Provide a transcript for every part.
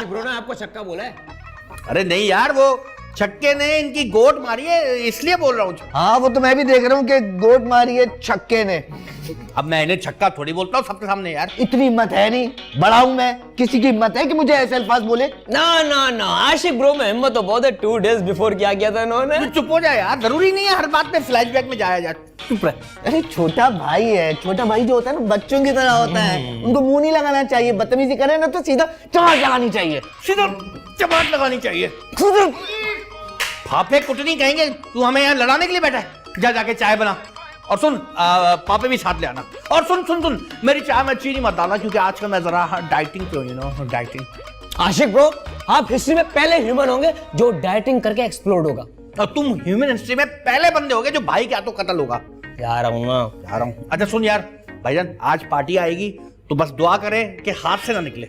आशिक bro ने आपको छक्का बोला है। अरे नहीं यार, वो छक्के ने इनकी गोट मारी है इसलिए बोल रहा हूँ। हाँ वो तो मैं भी देख रहा हूँ कि गोट मारी है छक्के ने। अब मैं इन्हें छक्का थोड़ी बोलता हूँ सबके सामने यार। इतनी हिम्मत है नहीं, बड़ा हूं मैं, किसी की हिम्मत है कि मुझे ऐसे अल्फाज बोले? ना ना ना आशिक ब्रो में हिम्मत तो बहुत है। 2 days बिफोर क्या किया था इन्होंने। तू चुप हो जा यार, जरूरी नहीं है हर बात में फ्लैशबैक में जाया जाए। चुप रह। अरे छोटा भाई है, छोटा भाई जो होता है ना बच्चों की तरह होता है, उनको मुंह नहीं लगाना चाहिए, बदतमीजी करे ना तो सीधा चमाट लगानी चाहिए। सीधा चमाट लगानी चाहिए। फाफे कुटनी कहेंगे, तू हमें यहाँ लड़ाने के लिए बैठा है? जा जाके चाय बना और सुन पापे भी साथ ले आना। और सुन सुन सुन मेरी चाय में चीनी मत डालना क्योंकि आजकल मैं जरा डाइटिंग पे हूँ, you know dieting. Ashiq bro आप हिस्ट्री में पहले ह्यूमन होंगे जो डाइटिंग करके एक्सप्लोड होगा। और तुम ह्यूमन हिस्ट्री में पहले बंदे होगे जो भाई के हाथों कत्ल होगा। जा रहा हूँ ना, जा रहा हूँ। अच्छा सुन यार भाईजान, आज पार्टी आएगी तो बस दुआ करें कि हाथ से ना निकले।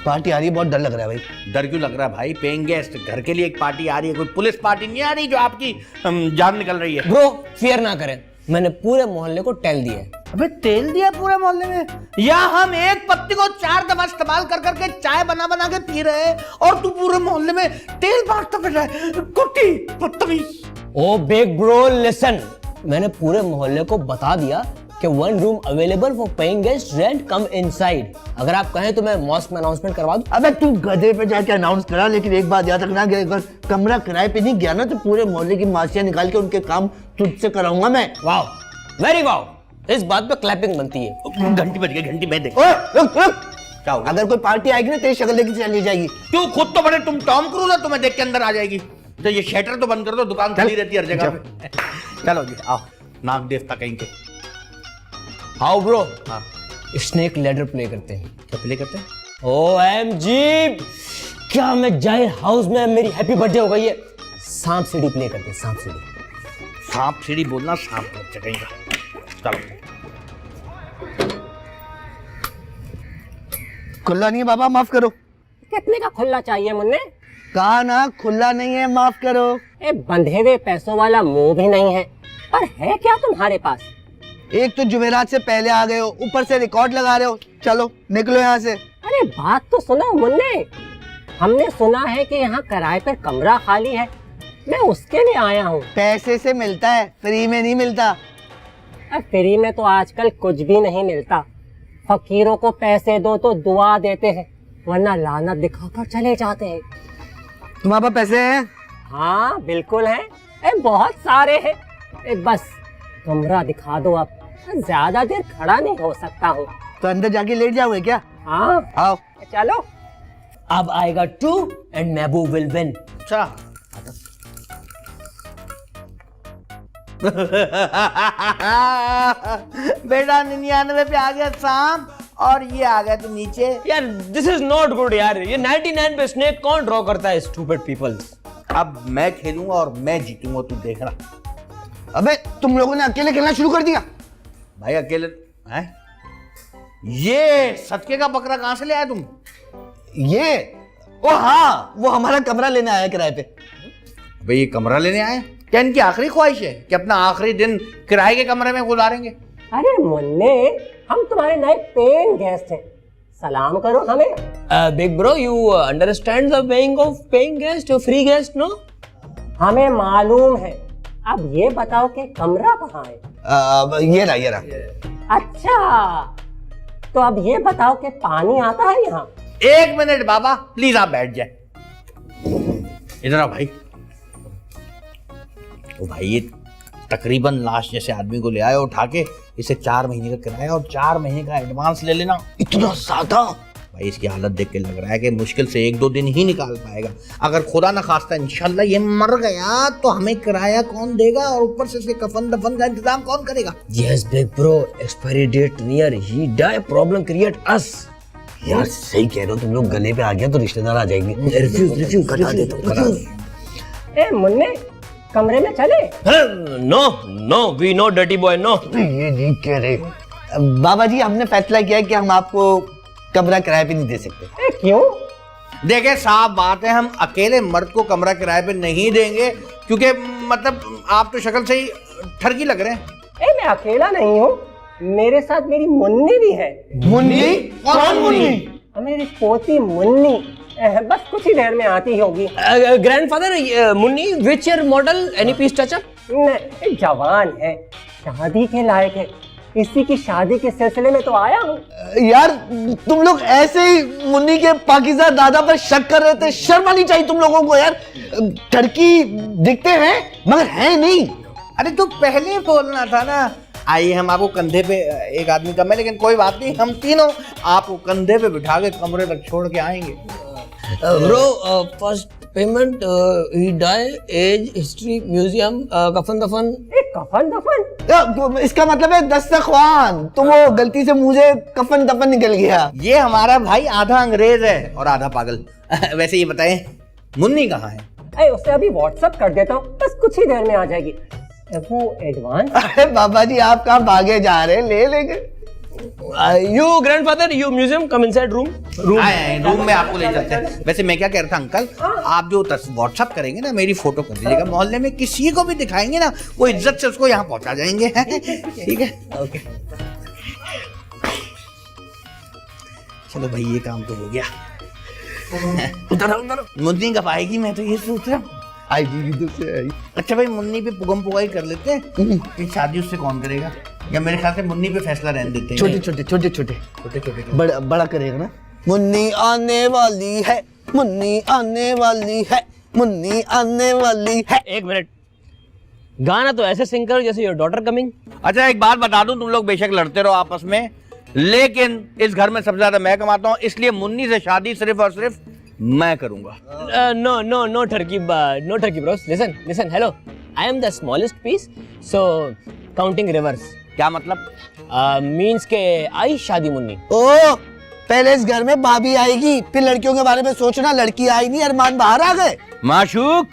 पार्टी आ रही है, बहुत डर लग रहा है भाई। डर क्यों लग रहा है भाई? पेइंग गेस्ट घर के लिए एक पार्टी आ रही है, कोई पुलिस पार्टी नहीं आ रही जो आपकी जान निकल रही है। ब्रो फियर ना करें, मैंने पूरे मोहल्ले को टेल दिया है। अबे तेल दिया पूरे मोहल्ले में? या हम एक पत्ती को 4 दफा इस्तेमाल कर करके चाय बना बना के पी रहे हैं और तू पूरे मोहल्ले में तेल बांटता फिर रहा है? कुत्ती बदतमीज। ओ बिग ब्रो लिसन, मैंने पूरे मोहल्ले को बता दिया कि 1 room available for paying guest, rent come inside. अगर आप कहें तो मैं मॉस्क में अनाउंसमेंट करवा दूं। अबे तू गधे पे जाके अनाउंस करा, लेकिन एक बात याद रखना कि अगर कमरा किराए पे नहीं गया ना तो पूरे मोहल्ले की मासियां निकाल के उनके काम तुझसे कराऊंगा मैं। वाओ वेरी वाओ, इस बात पे क्लैपिंग बनती है। घंटी बज गई, घंटी मैं देख। ओए रुक रुक, क्या होगा? अगर कोई पार्टी आएगी ना तेरी शक्ल लेके चली जाएगी। तू खुद तो बड़े तुम टॉम क्रूज हो, तुम्हें देख के अंदर आ जाएगी। तो ये शटर तो बंद कर दो, दुकान खुली रहती है हर जगह पे। चलो जी आओ, नाग देवता कहीं के। हाउ ब्रो, हाँ स्नेक लैडर प्ले करते हैं। क्या प्ले करते हैं? OMG, क्या मैं जाहिर हाउस में मेरी हैप्पी बर्थडे हो गई है। सांप सीढ़ी प्ले करते हैं, सांप सीढ़ी। सांप सीढ़ी बोलना, सांप बच्चा कहीं का। चलो खुला नहीं है बाबा, माफ करो। कितने का खुला चाहिए मुन्ने? कहा ना खुला नहीं है, माफ करो। ए बंधे हुए पैसों वाला मुंह भी नहीं है, पर है क्या तुम्हारे पास? एक तो जुमेरात से पहले आ गए हो, ऊपर से रिकॉर्ड लगा रहे हो। चलो निकलो यहाँ से। अरे बात तो सुनो मुन्ने, हमने सुना है कि यहाँ किराए पर कमरा खाली है, मैं उसके लिए आया हूँ। पैसे से मिलता है, फ्री में नहीं मिलता। फ्री में तो आजकल कुछ भी नहीं मिलता। फकीरों को पैसे दो तो दुआ देते हैं, वरना लानत दिखाकर चले जाते हैं। तुम्हारे पास पैसे हैं? हाँ बिल्कुल है, बहुत सारे हैं। बस कमरा दिखा दो, आप ज्यादा देर खड़ा नहीं हो सकता हूँ। तो अंदर जाके लेट जाओगे क्या? हाँ आओ। चलो। अब आएगा 2 एंड महबूब विल विन। अच्छा बेटा 99 पे आ गया सांप और ये आ गया तो नीचे। यार दिस इज नॉट गुड यार, ये 99 पे स्नेक कौन ड्रॉ करता है? Stupid peoples. अब मैं खेलूंगा और मैं जीतूंगा, तू देखना। अबे तुम लोगों ने अकेले खेलना शुरू कर दिया। भाई अकेले हैं? ये सदके का बकरा कहां से ले आए तुम? ये ओ हाँ, वो हमारा कमरा लेने आया किराए पे। भाई ये कमरा लेने आए? क्या इनकी आखिरी ख्वाहिश है कि अपना आखिरी दिन किराए के कमरे में गुजारेंगे? अरे मुन्ने, हम तुम्हारे नए पेइंग गेस्ट हैं, सलाम करो हमें। Big bro you understand the paying off paying guest और फ्री गेस्ट नो? हमें मालूम है। अब ये बताओ कि कमरा कहाँ है? ये रहा। अच्छा, तो अब ये बताओ कि पानी आता है यहाँ? 1 मिनट बाबा प्लीज, आप बैठ जाए। इधर आओ भाई। ओ भाई ये तकरीबन लाश जैसे आदमी को ले आए उठा के, इसे 4 महीने का किराया और 4 महीने का एडवांस ले लेना। इतना ज्यादा? भाई इसकी हालत देख के लग रहा है कि मुश्किल से 1-2 दिन ही निकाल पाएगा। अगर खुदा ना खास्ता इंशाल्लाह ये मर गया तो हमें किराया कौन देगा और ऊपर से इसके कफन दफन का इंतजाम कौन करेगा? Yes big bro, expiry date near, he die, problem create us. यार सही कह रहे हो तुम लोग, गले पे आ गया तो रिश्तेदार आ जाएंगे। रिफ्यूज बता देता। ए मुन्ने, कमरे में चले? No no, we know dirty boy, no. ये नहीं कह रहे। बाबा जी हमने फैसला किया है कि हम आपको कमरा किराए पे नहीं दे सकते। क्यों? देखे साफ बात है, हम अकेले मर्द को कमरा किराए पे नहीं देंगे क्योंकि मतलब आप तो शक्ल से ही ठरकी लग रहे हैं। मैं अकेला नहीं हूँ, मेरे साथ मेरी मुन्नी भी है। मुन्नी? कौन मुन्नी? मेरी पोती मुन्नी, बस कुछ ही देर में आती होगी। Grandfather Munni which year model any piece touch up? नहीं, जवान है, शादी के लायक है, इसी की शादी के सिलसिले में तो आया हूँ। यार तुम लोग ऐसे ही मुन्नी के पाकिज़ा दादा पर शक कर रहे थे, शर्म आनी चाहिए तुम लोगों को यार। टर्की दिखते हैं मगर है नहीं। अरे तू पहले बोलना था ना। आइए हम आपको कंधे पे, एक आदमी कम है लेकिन कोई बात नहीं, हम तीनों आपको कंधे पे बिठा के कमरे तक छोड़ के आएंगे। ब्रो फर्स्ट पेमेंट ही डाई एज हिस्ट्री म्यूजियम कफन दफन। एक कफन दफन? तो इसका मतलब है दस्तरख्वान। तुम वो गलती से मुझे कफन दफन निकल गया। ये हमारा भाई आधा अंग्रेज है और आधा पागल। वैसे ये बताएं मुन्नी कहाँ है? अरे उसे अभी व्हाट्सएप कर देता हूँ, बस कुछ ही देर में आ जाएगी। वो एडवांस। अरे बाबा जी आप कहाँ भागे जा रहे हैं, ले लेंगे। You grandfather you museum come inside room. Room में आपको ले जाते हैं। वैसे मैं क्या कह रहा था अंकल, आप जो व्हाट्सएप करेंगे ना मेरी फोटो कर दीजिएगा, मोहल्ले में किसी को भी दिखाएंगे ना वो इज्जत से उसको यहाँ पहुंचा जाएंगे। ठीक है ओके। चलो भाई ये काम तो हो गया। उधर मुन्नी कब आएगी मैं तो ये सोच रहा हूँ। आएगी इधर से आई। अच्छा भाई मुन्नी पे पुगम पुगाई कर लेते हैं कि शादी उससे कौन करेगा, या मेरे ख्याल से मुन्नी पे फैसला रहने देते हैं। छोटे छोटे छोटे छोटे छोटे छोटे बड़ा बड़ा करेगा ना। मुन्नी आने वाली है, मुन्नी आने वाली है, मुन्नी आने वाली है। एक मिनट, गाना तो ऐसे सिंग करो जैसे योर डॉटर कमिंग। अच्छा एक बात बता दूं, तुम लोग बेशक लड़ते रहो आपस में, लेकिन इस घर में सबसे ज्यादा मैं कमाता हूं, इसलिए मुन्नी से शादी सिर्फ और सिर्फ मैं करूंगा। No no no turkey bros, listen listen, hello, I am the smallest piece, so counting reverse. क्या मतलब? मींस के आई शादी मुन्नी। ओ पहले इस घर में भाभी आएगी, फिर लड़कियों के बारे में सोचना। लड़की आई नहीं, अरमान बाहर आ गए। माशूक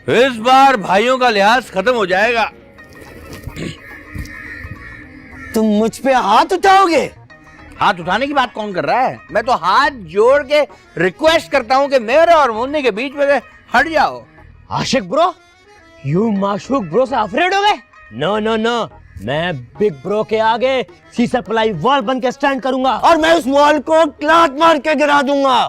इस बार भाइयों का लिहाज खत्म हो जाएगा। तुम मुझ पे हाथ उठाओगे? हाथ उठाने की बात कौन कर रहा है? मैं तो हाथ जोड़ के रिक्वेस्ट करता हूं कि मेरे और मुन्नी के बीच में से हट जाओ। आशिक ब्रो, यू माशूक ब्रो से अफ्रेड हो गए? नो नो नो, मैं बिग ब्रो के आगे सी सप्लाई वॉल बन के स्टैंड करूंगा और मैं उस वॉल को क्लात मार के गिरा दूंगा।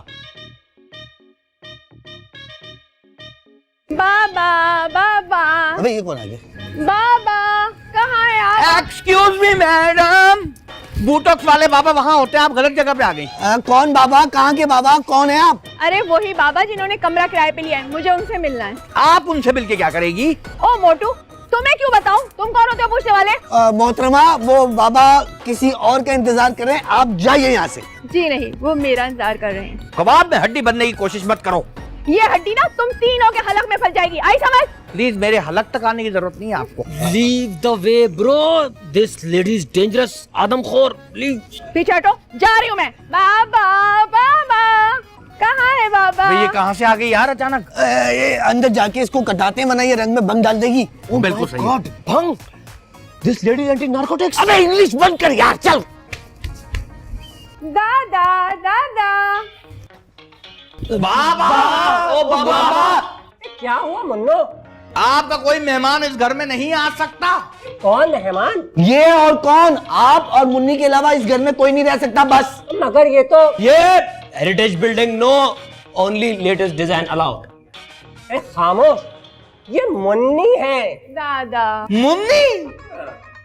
बाबा बाबा अबे ये कौन आ गया? बाबा कहाँ है आप? एक्सक्यूज मी मैडम, बूटॉक्स वाले बाबा वहाँ होते हैं, आप गलत जगह पे आ गई। कौन बाबा? कहाँ के बाबा? कौन है आप? अरे वही बाबा जिन्होंने कमरा किराए पे लिया है, मुझे उनसे मिलना है। आप उनसे मिलके क्या करेगी? ओ मोटू, तुम्हें क्यों बताऊं? तुम कौन होते हो पूछने वाले? मोहतरमा वो बाबा किसी और का इंतजार कर रहे हैं, आप जाइए यहाँ से। जी नहीं, वो मेरा इंतजार कर रहे हैं। कबाब में हड्डी बनने की कोशिश मत करो। ये हड्डी ना तुम तीनों के हलक में फंस जाएगी, आई समझ? प्लीज मेरे हलक तक आने की जरूरत नहीं है आपको। Leave the way bro, this lady is dangerous, आदमखोर, प्लीज। पीछे हटो, जा रही हूँ मैं। बाबा बाबा कहाँ है बाबा? ये कहाँ से आ गई यार अचानक? ये अंदर जाके इसको कटाते हैं, वरना ये रंग में भंग डाल देगी। बिल्कुल सही है। भंग, दिस लेडी एंटी नार्कोटिक्स। अबे इंग्लिश बंद कर यार, चल। दादा दादा बाबा, ओ बाबा, क्या हुआ मुन्नो? आपका कोई मेहमान इस घर में नहीं आ सकता। कौन मेहमान? ये और कौन? आप और मुन्नी के अलावा इस घर में कोई नहीं रह सकता, बस। मगर ये तो ये heritage building, no, only latest design allowed. खामोश, ये मुन्नी है। दादा मुन्नी?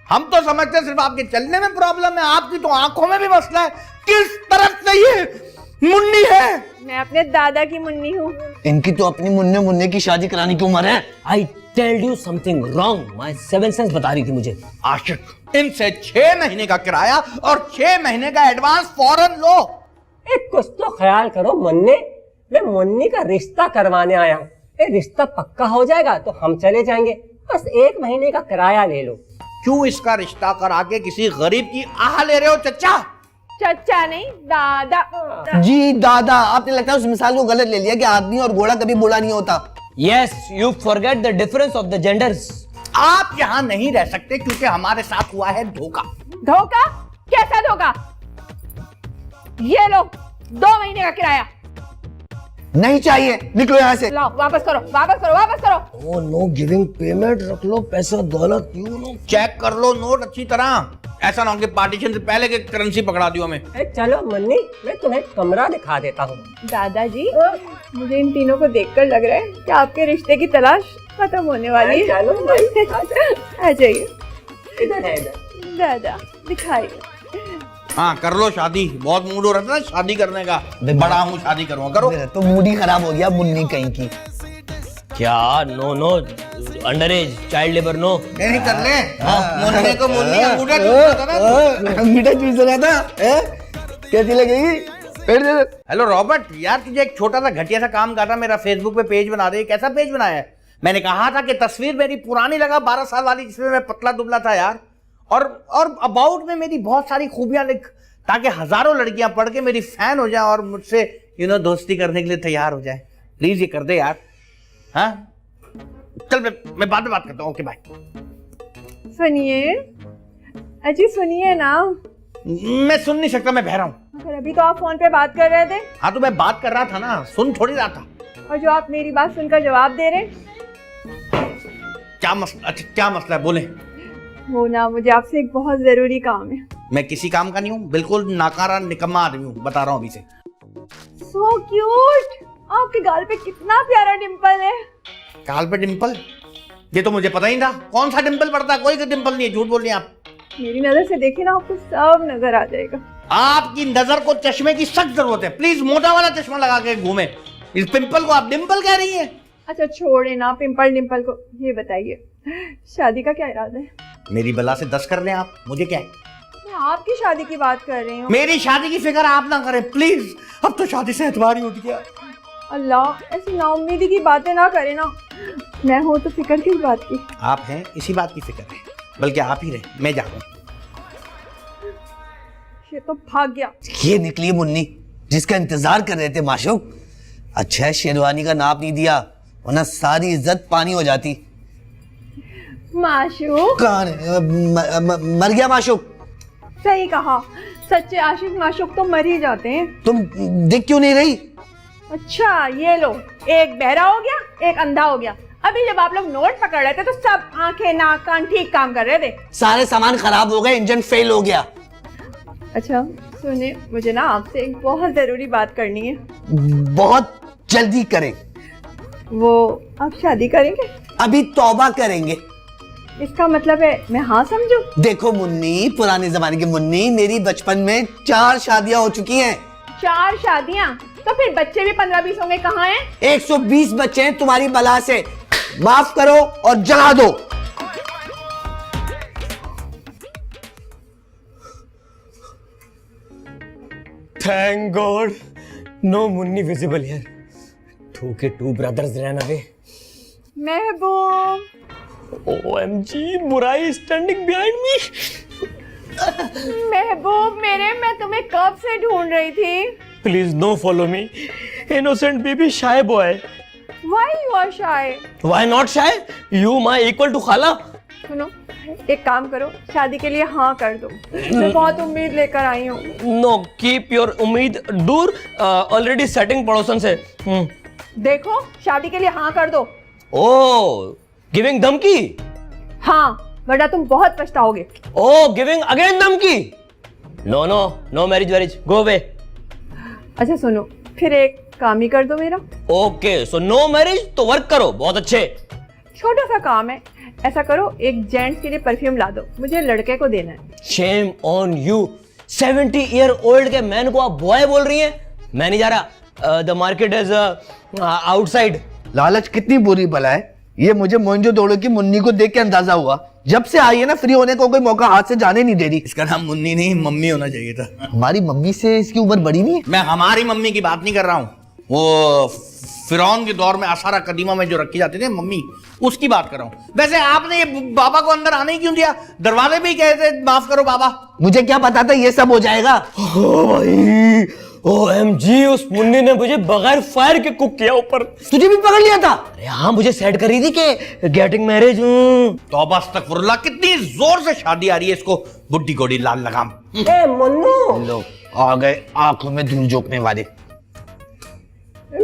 हम तो समझते सिर्फ आपके चलने में प्रॉब्लम है, आपकी तो आंखों में भी मसला है। किस तरफ से ये मुन्नी है? मैं अपने दादा की मुन्नी हूँ। इनकी तो अपनी मुन्ने मुन्ने की शादी कराने की उम्र है। I tell you something wrong, my seven sense बता रही थी मुझे। आशिक, इनसे 6 महीने का किराया और 6 महीने का एडवांस फौरन लो। एक कुछ तो ख्याल करो मुन्ने, मैं मुन्नी का रिश्ता करवाने आया हूँ। ये रिश्ता पक्का हो जाएगा तो हम चले जाएंगे, बस 1 महीने का किराया ले लो। क्यों इसका रिश्ता करा के किसी गरीब की आह ले रहे हो चच्चा? चचा नहीं दादा। जी दादा, आपने लगता है उस मिसाल को गलत ले लिया कि आदमी और घोड़ा कभी बूढ़ा नहीं होता। Yes, you forget the difference of the genders. आप यहाँ नहीं रह सकते क्योंकि हमारे साथ हुआ है धोखा। धोखा? कैसा धोखा? ये लो 2 महीने का किराया। नहीं चाहिए, निकलो यहाँ से। लो वापस करो, वापस करो, वापस करो। Oh no, giving payment, रख लो पैसा दौलत, you know. चेक कर लो नोट अच्छी तरह। ऐसा ना हो कि पार्टीशन से पहले के करेंसी पकड़ा दियो हमें। चलो मुन्नी, मैं तुम्हें कमरा दिखा देता हूँ। दादाजी, मुझे इन तीनों को देखकर लग रहा है कि आपके रिश्ते की तलाश खत्म होने वाली है। चलो भाई, आ जाइए। इधर है इधर। दादा दिखाइए। हाँ कर लो शादी, बहुत मूड हो रहा था ना शादी करने का, बड़ा हूँ शादी करूँगा, करो। मेरा तो मूड ही खराब हो गया मुन्नी कहीं की। क्या? No no, under age, child labour, no. नहीं कर ले। मुन्ने को मुन्नी अंगूठा चूस रहा था ना। अंगूठा चूस रहा था, कैसी लगेगी? हेलो रॉबर्ट, यार तुझे एक छोटा सा घटिया सा काम कहा था, मेरा फेसबुक पे पेज बना दे। कैसा पेज बनाया है? मैंने कहा था कि तस्वीर मेरी पुरानी लगा, 12 साल वाली, जिसमें मैं पतला दुबला था यार, और अबाउट में मेरी बहुत सारी खूबियां लिख, ताकि हजारों लड़कियां पढ़ के मेरी फैन हो जाए और मुझसे दोस्ती करने के लिए तैयार हो जाए। प्लीज ये कर दे यार। हाँ चल, मैं बाद में बात करता हूँ। Okay bye. सुनिए अजी, सुनिए ना। मैं सुन नहीं सकता, मैं बहरा हूँ। पर अभी तो आप फोन पे बात कर रहे थे। हाँ तो मैं बात कर रहा था ना, सुन थोड़ी रहा था। और जो आप मेरी बात सुनकर जवाब दे रहे, क्या मसला? अच्छा क्या मसला है, बोले। वो ना, मुझे आपसे एक बहुत जरूरी काम है। मैं किसी काम का नहीं हूँ, बिल्कुल नाकारा निकम्मा आदमी हूँ, बता रहा हूँ अभी से। सो क्यूट, आपके गाल पे कितना प्यारा डिंपल है। गाल पे डिंपल? ये तो मुझे पता ही था। कौन सा डिंपल पड़ता है? कोई डिंपल नहीं है, झूठ बोल रही हैं आप। मेरी नजर से देखे ना, आपको सब नजर आ जाएगा। आपकी नजर को चश्मे की सख्त जरूरत है। प्लीज मोटा वाला चश्मा लगा के घूमे। इस पिंपल को आप डिंपल कह रही हैं? अच्छा छोड़े ना पिंपल डिंपल को, ये बताइए शादी का क्या इरादा है? मेरी बला से 10 कर लें आप, मुझे क्या है? मैं आपकी शादी की बात कर रही हूँ। मेरी शादी की फिक्र आप ना करें प्लीज। अब तो शादी से एतबार ही उठ गया। अल्लाह, ऐसी नाउम्मीदी की बातें ना करे ना। मैं हूँ तो फिक्र किस बात की? आप हैं, इसी बात की फिक्र है। बल्कि आप ही रहे, मैं जा रहा हूँ। ये तो भाग गया। ये निकली मुन्नी जिसका इंतजार कर रहे थे माशूक। अच्छा है शेरवानी का नाप नहीं दिया, वरना सारी इज्जत पानी हो जाती। माशूक? कहाँ है? मर गया माशूक। सही कहा, सच्चे आशिक माशूक तो मर ही जाते हैं। तुम दिख क्यों नहीं रही? अच्छा ये लो, एक बहरा हो गया, एक अंधा हो गया। अभी जब आप लोग नोट पकड़ रहे थे तो सब आंखें नाक कान ठीक काम कर रहे थे। सारे सामान खराब हो गए, इंजन फेल हो गया। अच्छा सुने, मुझे ना आपसे एक बहुत जरूरी बात करनी है। बहुत जल्दी करें। वो आप शादी करेंगे? अभी तौबा करेंगे। इसका मतलब है मैं हाँ समझू? देखो मुन्नी, पुराने जमाने की मुन्नी, मेरी बचपन में 4 शादियां हो चुकी हैं। 4 शादियां? तो फिर बच्चे भी 15-20 होंगे, कहाँ हैं? 120 बच्चे हैं तुम्हारी बला से। माफ करो और जला दो। Thank God, no Munni visible here. 2 brothers ran away. Mehboob, OMG, बुराई standing behind me. महबूब मेरे, मैं तुम्हें कब से ढूंढ रही थी। Please no follow me. Innocent baby, shy boy. Why you are shy? Why not shy? You my equal to खाला. सुनो, एक काम करो, शादी के लिए हाँ कर दो। मैं बहुत उम्मीद लेकर आई हूँ। No, keep your उम्मीद दूर. Already setting पड़ोसन से. देखो, शादी के लिए हाँ कर दो। Oh, giving धमकी. हाँ, वरना तुम बहुत पछताओगे। Oh, giving again धमकी. No marriage. Go away. अच्छा सुनो, फिर एक काम ही कर दो मेरा। Okay, so no marriage तो वर्क करो. बहुत अच्छे. छोटा सा काम है, ऐसा करो, एक जेंट्स के लिए परफ्यूम ला दो, मुझे लड़के को देना है। Shame on you. 70-year-old के मैन को आप बॉय बोल रही हैं? मैं नहीं जा रहा. The market is outside. लालच कितनी बुरी बला है। ये मुझे मोइंजोदड़ो की मुन्नी को देख के अंदाजा हुआ। जब से आई है ना, फ्री होने को कोई मौका हाथ से जाने नहीं दे रही। इसका नाम मुन्नी नहीं, मम्मी होना चाहिए था। हमारी मम्मी से इसकी उम्र बड़ी नहीं है? मैं हमारी मम्मी की बात नहीं कर रहा हूँ, वो फिरौन के दौर में आसारा कदीमा में जो रखी जाती थी मम्मी, उसकी बात कर रहा हूँ। वैसे आपने ये बाबा को अंदर आने ही क्यों दिया? दरवाजे भी कहे थे माफ करो बाबा। मुझे क्या पता था ये सब हो जाएगा। ओ भाई, OMG, उस मुन्नी ने मुझे बगैर फायर के कुक किया ऊपर। तुझे भी पकड़ लिया था? अरे हाँ, मुझे सेट कर रही थी कि गेटिंग मैरिज। तौबा अस्तगफुरुल्लाह, कितनी जोर से शादी आ रही है इसको, बुड्ढी गोड़ी लाल लगाम। ए मुन्नू, लोग आ गए आंखों में धूल झोंकने वाले।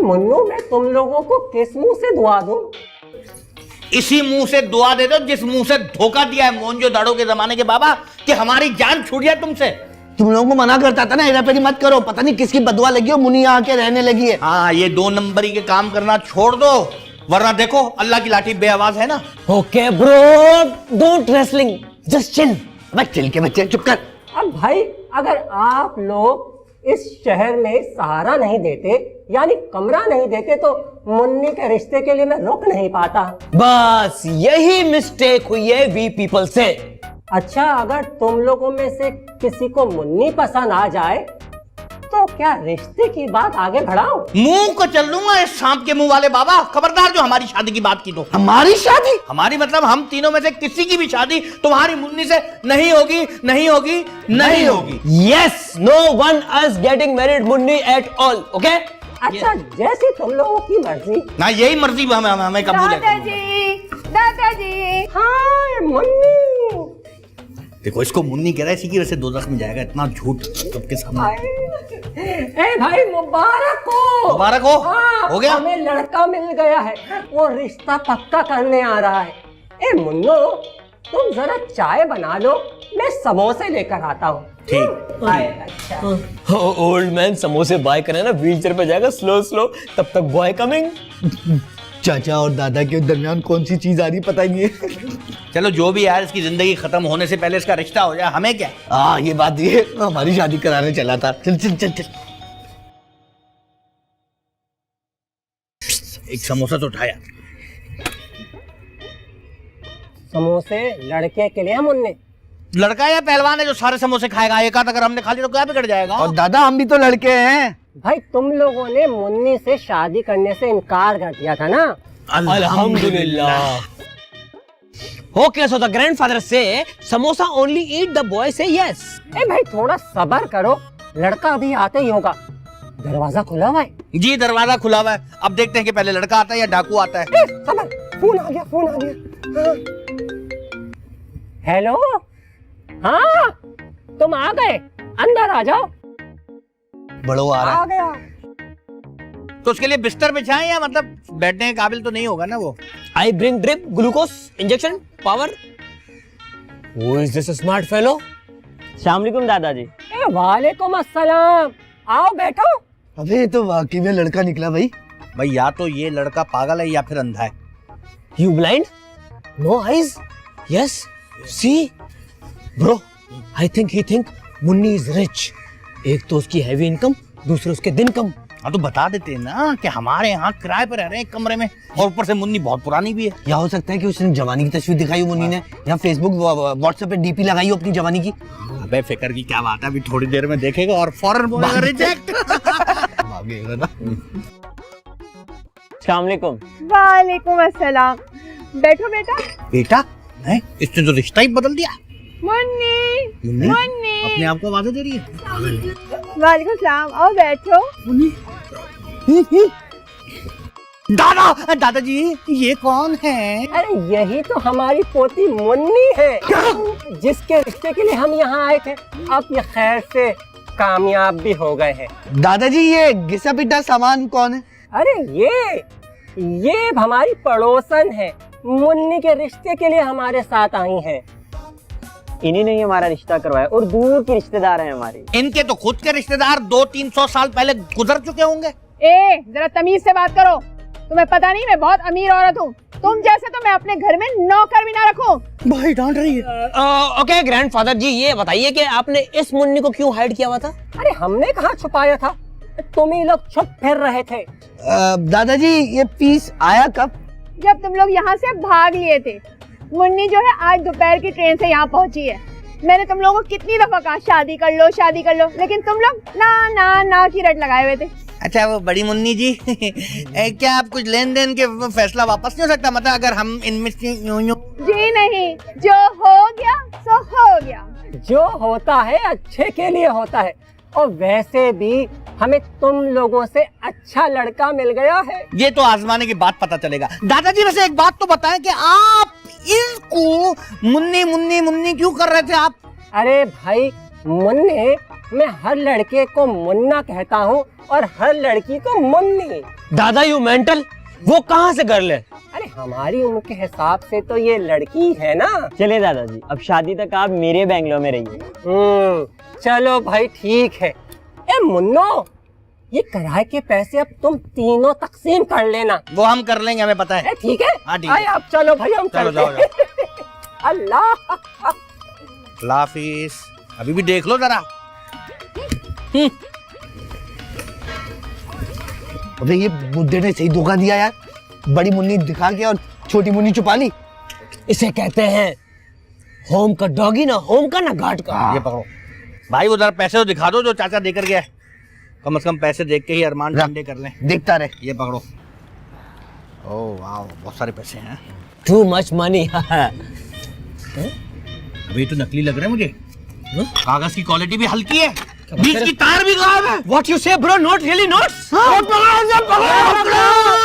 मुन्नू, मैं तुम लोगों को किस मुंह से दुआ दूं? इसी मुंह से दुआ दे दो जिस मुंह से धोखा दिया है मोहनजोदड़ो के जमाने के बाबा, कि हमारी जान छूट जाए तुमसे। तुम लोगों को मना करता था ना, हेराफेरी मत करो, पता नहीं किसकी बदुआ लगी हो, मुन्नी यहाँ आके रहने लगी है। हाँ, ये 2 नंबरी के काम करना छोड़ दो, वरना देखो अल्लाह की लाठी बेआवाज है ना। Okay bro, don't wrestling, just chill. अब चिल के बच्चे चुप कर। अब भाई अगर आप लोग इस शहर में सहारा नहीं देते यानी कमरा नहीं देते तो मुन्नी के रिश्ते के लिए मैं रुक नहीं पाता। बस यही मिस्टेक हुई है वी पीपल से। अच्छा, अगर तुम लोगों में से किसी को मुन्नी पसंद आ जाए तो क्या रिश्ते की बात आगे बढ़ाऊं? मुंह को चल लूंगा इस सांप के मुंह वाले बाबा, खबरदार जो हमारी शादी की बात की तो। हमारी शादी? हमारी मतलब हम तीनों में से किसी की भी शादी तुम्हारी मुन्नी से नहीं होगी, नहीं होगी, नहीं होगी। Yes, no one is getting married Munni at all, okay? अच्छा, जैसे तुम लोगों की मर्जी। ना यही मर्जी हमें कबूल है। दादाजी, हाँ मुन्नी। देखो इसको मुन्नी कह रहा है, इसी की वजह से दोज़ख में जाएगा, इतना झूठ सबके सामने। ए भाई मुबारक हो। मुबारक हो। हाँ, हो गया? हमें लड़का मिल गया है, वो रिश्ता पक्का करने आ रहा है। ए मुन्नो, तुम जरा चाय बना लो, मैं समोसे लेकर आता हूँ। ठीक। अच्छा। ओल्ड मैन समोसे बाय करे ना, व्हीलचेयर पे जाएगा स्लो स्लो, तब तक बॉय कमिंग। चाचा और दादा के दरमियान कौन सी चीज आ रही पता ही नहीं है। चलो जो भी यार, इसकी जिंदगी खत्म होने से पहले इसका रिश्ता हो जाए, हमें क्या। हाँ ये बात, ये हमारी शादी कराने चला था। चल चल चल चल। एक समोसा तो उठाया। समोसे लड़के के लिए मुन्ने। लड़का या पहलवान है जो सारे समोसे खाएगा? एक आध अगर हमने खा लिया तो क्या बिगड़ जाएगा? और दादा हम भी तो लड़के हैं। भाई तुम लोगों ने मुन्नी से शादी करने से इनकार कर दिया था ना। अल्हम्दुलिल्लाह। Okay, so the grandfather say samosa only eat, the boy say yes. ए भाई थोड़ा सब्र करो, लड़का अभी आते ही होगा। दरवाजा खुला हुआ है। जी दरवाजा खुला हुआ है, अब देखते हैं कि पहले लड़का आता है या डाकू आता है। सब्र, फोन आ गया, फोन आ गया। हाँ। हेलो, हाँ तुम आ गए, अंदर आ जाओ। बड़ो आ रहा है। आ गया। तो उसके लिए बिस्तर बिछाएं या मतलब बैठने के काबिल तो नहीं होगा ना वो। I bring drip, glucose, injection, power. Who is this smart fellow? अस्सलामुअलैकुम दादाजी। ए वालेकुम अस्सलाम, आओ बैठो। अबे ये तो वाकई में लड़का निकला भाई। भाई या तो ये लड़का पागल है या फिर अंधा है। You blind? No eyes? Yes. See, bro. I think he think Munni is rich. एक तो उसकी हैवी इनकम, दूसरे उसके दिन कम। हाँ तो बता देते ना कि हमारे यहाँ किराए पर रह रहे हैं एक कमरे में, और ऊपर से मुन्नी बहुत पुरानी भी है। या हो सकता है कि उसने जवानी की तस्वीर दिखाई हो मुन्नी ने, या फेसबुक व्हाट्सएप पे डीपी लगाई हो अपनी जवानी की। अबे फिक्र की क्या बात है, अभी थोड़ी देर में देखेगा और फौरन बोलेगा रिजेक्ट। अस्सलामुअलैकुम। वालेकुम अस्सलाम। बैठो बेटा। बेटा नहीं, इसने तो रिश्ता ही बदल दिया। मुन्नी, मुन्नी। अपने आप को आवाज़ें दे रही है। वालेकुम सलाम, आओ बैठो। दादा, दादाजी ये कौन है? अरे यही तो हमारी पोती मुन्नी है, जिसके रिश्ते के लिए हम यहाँ आए थे। अब ये खैर से कामयाब भी हो गए हैं। दादाजी ये घिसा पिटा सामान कौन है? अरे ये हमारी पड़ोसन है, मुन्नी के रिश्ते के लिए हमारे साथ आई हैं। इन्हीं ने ही हमारा रिश्ता करवाया और दूर की रिश्तेदार हैं हमारी। इनके तो खुद के रिश्तेदार 200-300 साल पहले गुजर चुके होंगे। ए जरा तमीज से बात करो, तुम्हें पता नहीं मैं बहुत अमीर औरत हूँ, तुम जैसे तो मैं अपने घर में नौकर भी ना रखूं। भाई डांट रही है। ओके ग्रैंडफादर जी, ये बताइए कि आपने इस मुन्नी को क्यों हाइड किया हुआ था? अरे हमने कहाँ छुपाया था, तुम ही लोग छुप फिर रहे थे। दादाजी ये पीस आया कब? जब तुम लोग यहाँ से भाग लिए थे। मुन्नी जो है आज दोपहर की ट्रेन से यहाँ पहुँची है। मैंने तुम लोगों को कितनी दफा कहा शादी कर लो, शादी कर लो, लेकिन तुम लोग ना ना ना की रट लगाए हुए थे। अच्छा वो बड़ी मुन्नी जी क्या आप कुछ लेन देन के फैसला वापस नहीं हो सकता? मतलब अगर हम इनमें से यूं जी नहीं, जो हो गया सो हो गया। जो होता है अच्छे के लिए होता है, और वैसे भी हमें तुम लोगों से अच्छा लड़का मिल गया है। ये तो आजमाने के बाद पता चलेगा। दादाजी वैसे एक बात तो बताएं कि आप इनको मुन्नी मुन्नी मुन्नी क्यों कर रहे थे आप? अरे भाई मुन्ने, मैं हर लड़के को मुन्ना कहता हूँ और हर लड़की को मुन्नी। दादा यू मेंटल, वो कहाँ से गर्ल है? अरे हमारी उम्र के हिसाब से तो ये लड़की है ना। चले दादाजी, अब शादी तक आप मेरे बैंगलोर में रहिए। चलो भाई ठीक है। ए मुन्नो, ये किराए के पैसे अब तुम तीनों तकसीम कर लेना। वो हम कर लेंगे, हमें पता है। ठीक है। हाँ, ठीक है। आए अब चलो भाई, हम चलो, चलते हैं। अल्लाह हाफिज। अभी भी देख लो जरा। अबे ये बुड्ढे ने सही धोखा दिया यार, बड़ी मुन्नी दिखा के और छोटी मुन्नी छुपा ली। इसे कहते हैं होम का डॉगी, ना होम का ना घाट का। ये पकड़ो भाई, वो जरा पैसे तो दिखा दो जो चाचा देकर गया है। कम से कम पैसे देख के ही अरमान ठंडे कर लें। देखता रहे। ये पकड़ो। ओह वाह, बहुत सारे पैसे हैं। Too much money. अभी तो नकली लग रहे हैं मुझे। कागज की क्वालिटी भी हल्की है, बीच की तार भी गायब है। What you say bro? Not really notes? पकड़ो